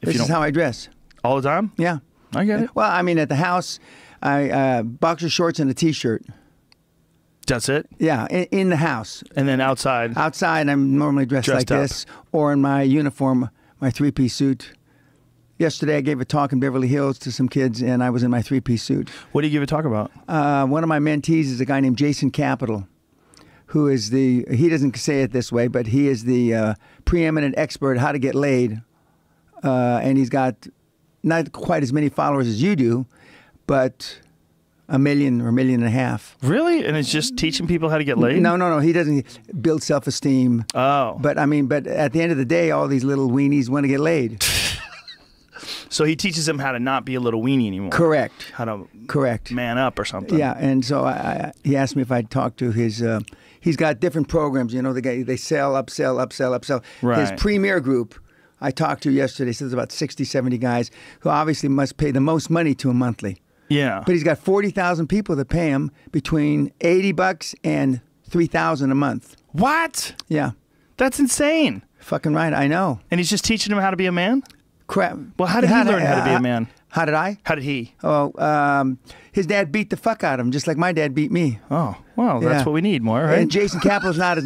This is how I dress. All the time? Yeah. I get it. Well, I mean, at the house, I boxer shorts and a T-shirt. That's it? Yeah, in the house. And then outside? Outside, I'm normally dressed like this, or in my uniform, my three-piece suit. Yesterday, I gave a talk in Beverly Hills to some kids, and I was in my three-piece suit. What did you give a talk about? One of my mentees is a guy named Jason Capital, who is he doesn't say it this way, but he is the preeminent expert how to get laid. And he's got not quite as many followers as you do, but 1 million or 1.5 million. Really? And it's just teaching people how to get laid? No. He doesn't build self-esteem. Oh. But at the end of the day, all these little weenies want to get laid. So he teaches them how to not be a little weenie anymore. Correct. How to Correct. man up or something. Yeah, and so he asked me if I'd talk to his. He's got different programs. You know, they sell, upsell. Right. His premier group, I talked to yesterday. Says about 60, 70 guys who obviously must pay the most money to him monthly. Yeah. But he's got 40,000 people that pay him between $80 and $3,000 a month. What? Yeah. That's insane. Fucking right, I know. And he's just teaching them how to be a man? Crap. Well, how did he learn how to be a man? How did I? How did he? Oh, his dad beat the fuck out of him, just like my dad beat me. Oh, well, that's what we need more, right? And Jason Capital's not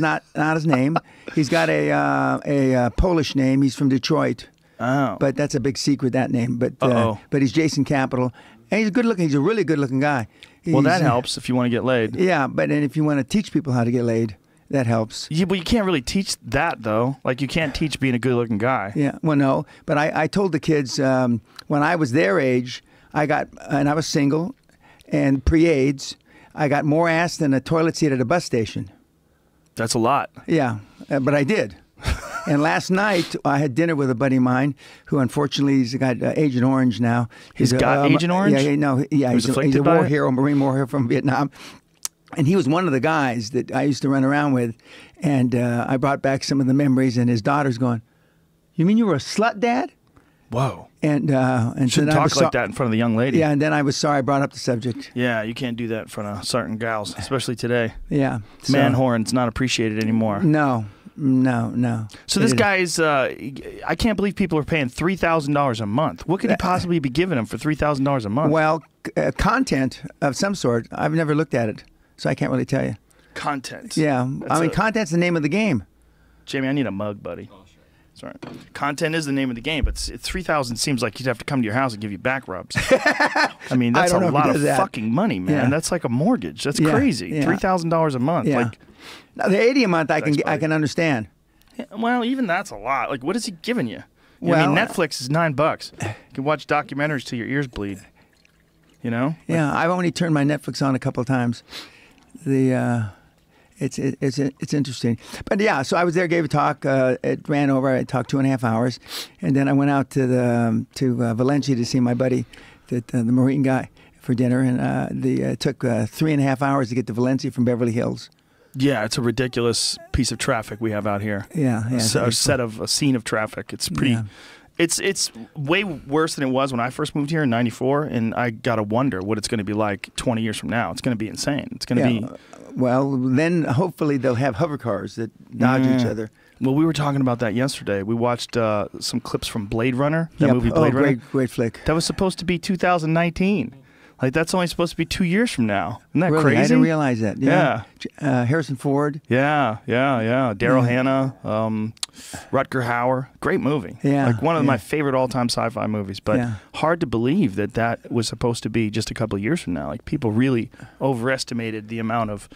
his name. He's got a Polish name. He's from Detroit. Oh. But that's a big secret, that name. But he's Jason Capital. And he's good looking. He's a really good looking guy. Well, that helps if you want to get laid. Yeah, and if you want to teach people how to get laid, that helps. Yeah, but you can't really teach that, though. Like, you can't teach being a good looking guy. Yeah, well, no. But I told the kids when I was their age, and I was single and pre-AIDS, I got more ass than a toilet seat at a bus station. That's a lot. Yeah, but I did. And last night, I had dinner with a buddy of mine who, unfortunately, he's got Agent Orange now. He's got Agent Orange? Yeah, he's a war hero, Marine war hero from Vietnam. And he was one of the guys that I used to run around with. And I brought back some of the memories, and his daughter's going, "You mean you were a slut, Dad?" Whoa. And shouldn't talk like that in front of the young lady. Yeah, and then I was sorry I brought up the subject. Yeah, you can't do that in front of certain gals, especially today. Yeah. Man horn's not appreciated anymore. No. So this guy's, I can't believe people are paying $3,000 a month. What could he possibly be giving him for $3,000 a month? Well, content of some sort. I've never looked at it, so I can't really tell you. Content. Yeah. Content's the name of the game. Jamie, I need a mug, buddy. Sorry. Content is the name of the game, but 3,000 seems like you'd have to come to your house and give you back rubs. I mean, that's a lot of fucking money, man. Yeah. That's like a mortgage. That's crazy. Yeah. $3,000 a month. Yeah. Like, now, the 80 a month I can understand. Yeah, well, even that's a lot. Like, what is he giving you? Well, I mean, Netflix is $9. You can watch documentaries till your ears bleed. You know? Yeah, I've only turned my Netflix on a couple of times. It's interesting, but yeah. So I was there, gave a talk. It ran over. I talked 2.5 hours, and then I went out to Valencia to see my buddy, the Marine guy, for dinner. And it took 3.5 hours to get to Valencia from Beverly Hills. Yeah, it's a ridiculous piece of traffic we have out here. Yeah. So a scene of traffic. It's pretty. Yeah. It's way worse than it was when I first moved here in '94, and I gotta wonder what it's going to be like 20 years from now. It's going to be insane. It's going to be. Well, then hopefully they'll have hover cars that dodge each other. Well, we were talking about that yesterday. We watched some clips from Blade Runner. That movie, Blade Runner. Great flick. That was supposed to be 2019. Like, that's only supposed to be 2 years from now. Isn't that really? crazy? I didn't realize that. Yeah. Harrison Ford. Yeah. Daryl Hannah, Rutger Hauer. Great movie. Yeah. Like one of my favorite all-time sci-fi movies. But hard to believe that was supposed to be just a couple of years from now. Like, people really overestimated the amount of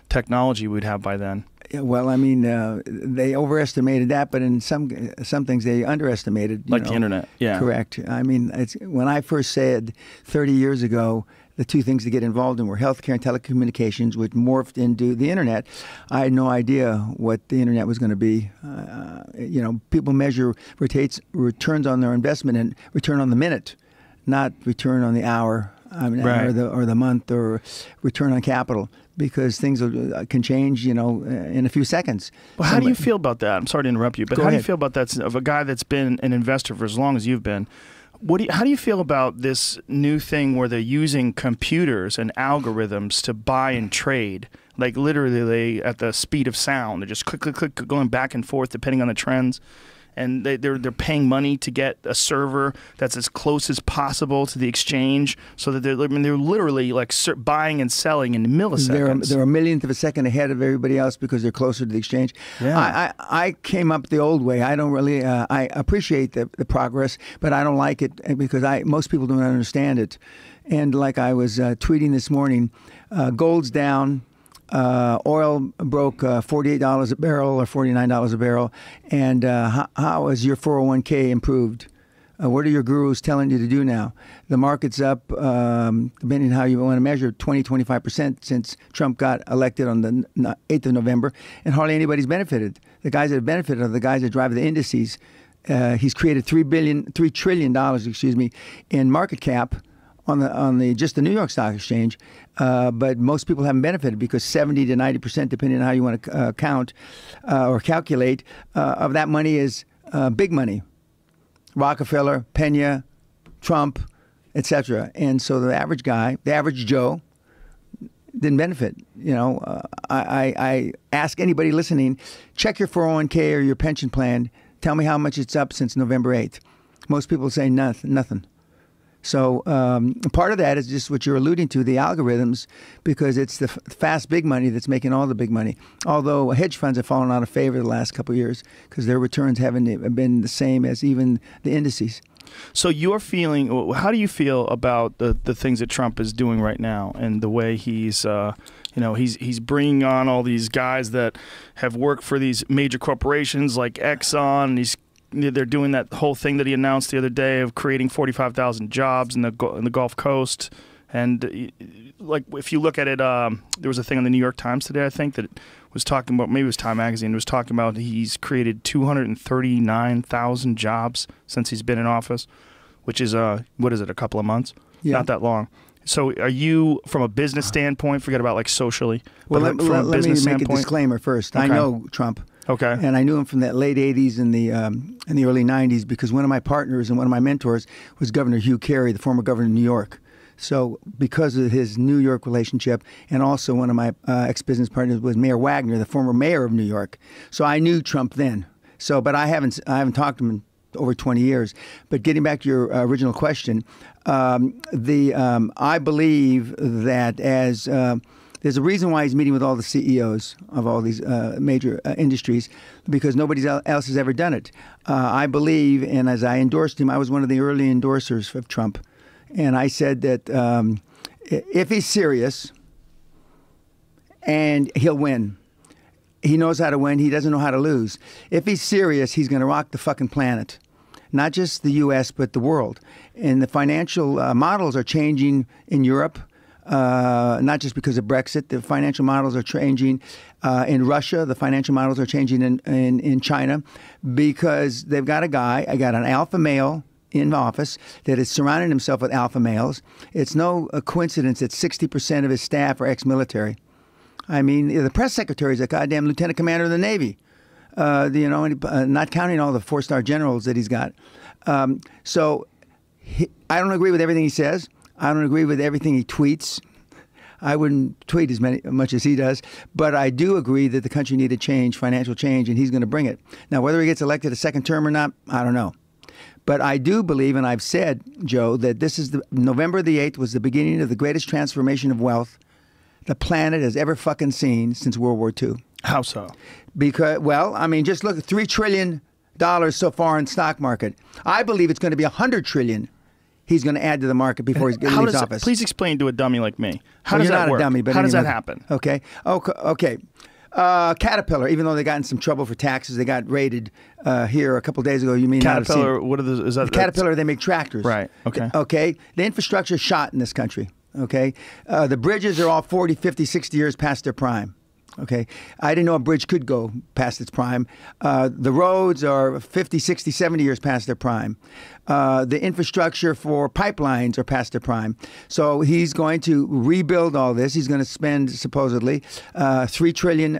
technology we'd have by then. Yeah, well, I mean, they overestimated that, but in some things they underestimated. Like the internet, yeah. Correct. I mean, when I first said 30 years ago, the two things to get involved in were healthcare and telecommunications, which morphed into the internet. I had no idea what the internet was going to be. People measure returns on their investment and return on the minute, not return on the hour, or the month, or return on capital. Because things can change, in a few seconds. Well, how do you feel about that? I'm sorry to interrupt you, but Go how ahead. do you feel about that of a guy that's been an investor for as long as you've been? How do you feel about this new thing where they're using computers and algorithms to buy and trade? Like, literally at the speed of sound. They're just click, click, click, going back and forth depending on the trends. and they're paying money to get a server that's as close as possible to the exchange, so that they're literally like buying and selling in milliseconds. They're a millionth of a second ahead of everybody else because they're closer to the exchange. Yeah. I came up the old way. I don't really. I appreciate the progress, but I don't like it because most people don't understand it. And like I was tweeting this morning, gold's down. Oil broke $48 a barrel or $49 a barrel. And how has your 401k improved? What are your gurus telling you to do now? The market's up, depending on how you want to measure, 20-25% since Trump got elected on the 8th of November, and hardly anybody's benefited. The guys that have benefited are the guys that drive the indices. He's created $3 trillion, in market cap on the just the New York Stock Exchange, but most people haven't benefited because 70 to 90%, depending on how you want to count or calculate, of that money is big money. Rockefeller, Pena, Trump, etc. And so the average guy, the average Joe, didn't benefit. I ask anybody listening, check your 401k or your pension plan. Tell me how much it's up since November 8th. Most people say nothing. So part of that is just what you're alluding to, the algorithms, because it's the fast big money that's making all the big money. Although hedge funds have fallen out of favor the last couple of years because their returns haven't been the same as even the indices. So you're feeling, how do you feel about the things that Trump is doing right now and the way he's bringing on all these guys that have worked for these major corporations like Exxon, they're doing that whole thing that he announced the other day of creating 45,000 jobs in the Gulf Coast. And like if you look at it, there was a thing on the New York Times today, I think, that was talking about, maybe it was Time Magazine, it was talking about he's created 239,000 jobs since he's been in office, which is, what is it, a couple of months? Yeah. Not that long. So are you, from a business standpoint, forget about like socially, well, let me make a disclaimer first. Okay. I know Trump. Okay. And I knew him from that late 80s and the early 90s because one of my partners and one of my mentors was Governor Hugh Carey, the former governor of New York. So because of his New York relationship, and also one of my ex-business partners was Mayor Wagner, the former mayor of New York. So I knew Trump then. So, but I haven't talked to him in over 20 years. But getting back to your original question, I believe that as there's a reason why he's meeting with all the CEOs of all these major industries, because nobody else has ever done it. I believe, and as I endorsed him, I was one of the early endorsers of Trump. And I said that if he's serious, and he'll win. He knows how to win. He doesn't know how to lose. If he's serious, he's going to rock the fucking planet. Not just the U.S., but the world. And the financial models are changing in Europe. Not just because of Brexit. The financial models are changing in Russia. The financial models are changing in China because they've got an alpha male in office that is surrounding himself with alpha males. It's no coincidence that 60% of his staff are ex-military. I mean, the press secretary is a goddamn lieutenant commander of the Navy. Not counting all the 4-star generals that he's got. So I don't agree with everything he says. I don't agree with everything he tweets. I wouldn't tweet as much as he does, but I do agree that the country needed change, financial change, and he's going to bring it. Now, whether he gets elected a second term or not, I don't know. But I do believe, and I've said, Joe, that this is November the 8th was the beginning of the greatest transformation of wealth the planet has ever fucking seen since World War II. How so? Because, well, I mean, just look at $3 trillion so far in the stock market. I believe it's going to be $100 trillion. He's going to add to the market before he leaves office. Please explain to a dummy like me. How does that work? You're not a dummy, but how does that happen? Okay. Caterpillar, even though they got in some trouble for taxes, they got raided here a couple of days ago. You may not have seen. Caterpillar, what are the? Is that Caterpillar? They make tractors. Right. Okay. Okay. The infrastructure is shot in this country. Okay. The bridges are all 40, 50, 60 years past their prime. Okay. I didn't know a bridge could go past its prime. The roads are 50, 60, 70 years past their prime. The infrastructure for pipelines are past their prime. So he's going to rebuild all this. He's going to spend supposedly $3 trillion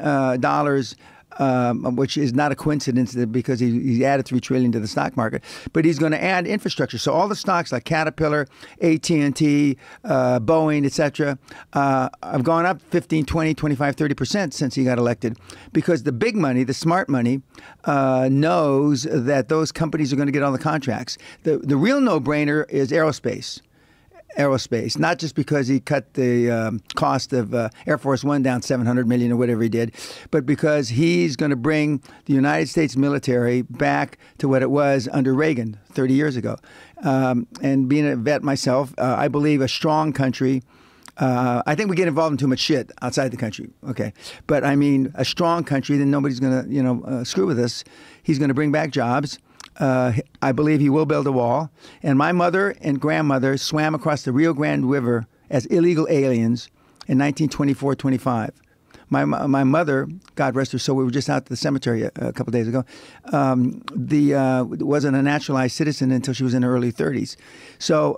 which is not a coincidence because he added $3 trillion to the stock market. But he's going to add infrastructure. So all the stocks like Caterpillar, AT&T, Boeing, etc., have gone up 15, 20, 25, 30% since he got elected, because the big money, the smart money, knows that those companies are going to get all the contracts. The real no-brainer is aerospace, not just because he cut the cost of Air Force One down $700 million or whatever he did, but because he's going to bring the United States military back to what it was under Reagan 30 years ago. And being a vet myself, I believe a strong country. I think we get involved in too much shit outside the country. Okay, but I mean, a strong country, then nobody's going to screw with us. He's going to bring back jobs. I believe he will build a wall. And my mother and grandmother swam across the Rio Grande River as illegal aliens in 1924-25. My mother, God rest her soul, we were just out at the cemetery a couple days ago, wasn't a naturalized citizen until she was in her early 30s. So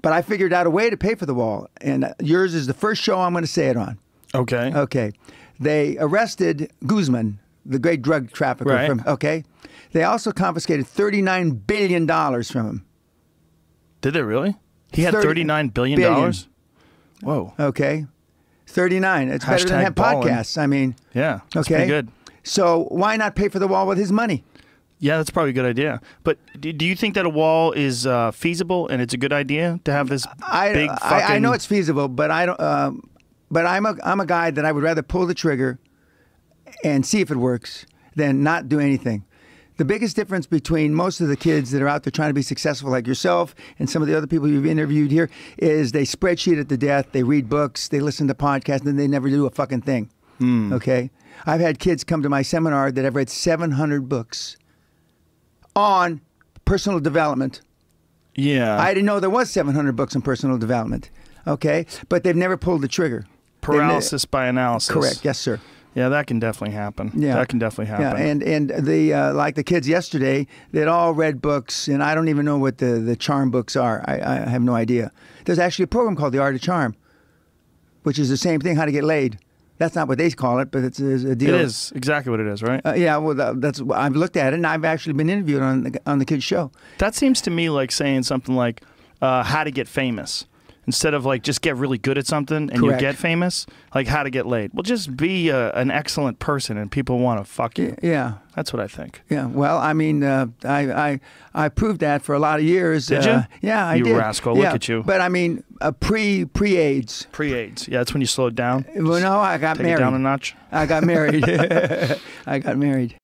but I figured out a way to pay for the wall. And yours is the first show I'm going to say it on. Okay. Okay. They arrested Guzman, the great drug trafficker. Right. Okay. They also confiscated $39 billion from him. Did they really? He had $39 billion? Whoa. Okay. 39. It's better than have podcasts. I mean. Yeah. That's okay. pretty good. So why not pay for the wall with his money? Yeah, that's probably a good idea. But do you think that a wall is feasible and it's a good idea to have this big fucking... I know it's feasible, but I don't. But I'm a guy that I would rather pull the trigger and see if it works than not do anything. The biggest difference between most of the kids that are out there trying to be successful, like yourself and some of the other people you've interviewed here, is they spreadsheet it to death, they read books, they listen to podcasts, and then they never do a fucking thing. Okay? I've had kids come to my seminar that have read 700 books on personal development. Yeah. I didn't know there was 700 books on personal development. Okay? But they've never pulled the trigger. Paralysis by analysis. Correct. Yes, sir. Yeah, that can definitely happen. Yeah. That can definitely happen. Yeah, and the like the kids yesterday, they'd all read books, and I don't even know what the charm books are. I have no idea. There's actually a program called The Art of Charm, which is the same thing, how to get laid. That's not what they call it, but it's a deal. It is exactly what it is, right? Yeah, well, that's I've looked at it, and I've actually been interviewed on the kids' show. That seems to me like saying something like how to get famous. Instead of like just get really good at something and Correct. you get famous, like how to get laid. Well, just be an excellent person and people want to fuck you. Yeah. That's what I think. Yeah. Well, I mean, I proved that for a lot of years. Did you? Yeah, I did. You rascal. Yeah. Look at you. But I mean, pre-AIDS. Pre-AIDS. Yeah, that's when you slowed down. Well, no, I got married. Take it down a notch. I got married. I got married.